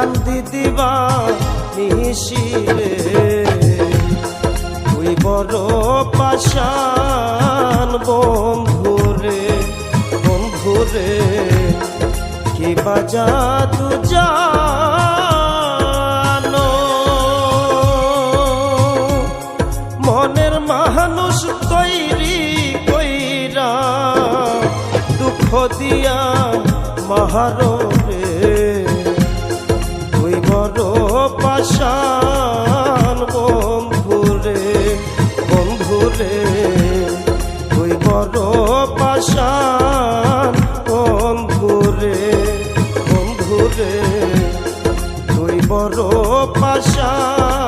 কান্দি দিবা নিশিরে তুই বড় পাষাণ বন্ধুরে বন্ধুরে কি বাজা তু জানো মনের মানুষ তৈরি কইরা দুঃখ দিয়া মাহারে তুই বড় পাষাণ বন্ধুরে বন্ধুরে তুই বড় পাষাণ বন্ধুরে বন্ধুরে তুই বড় পাষাণ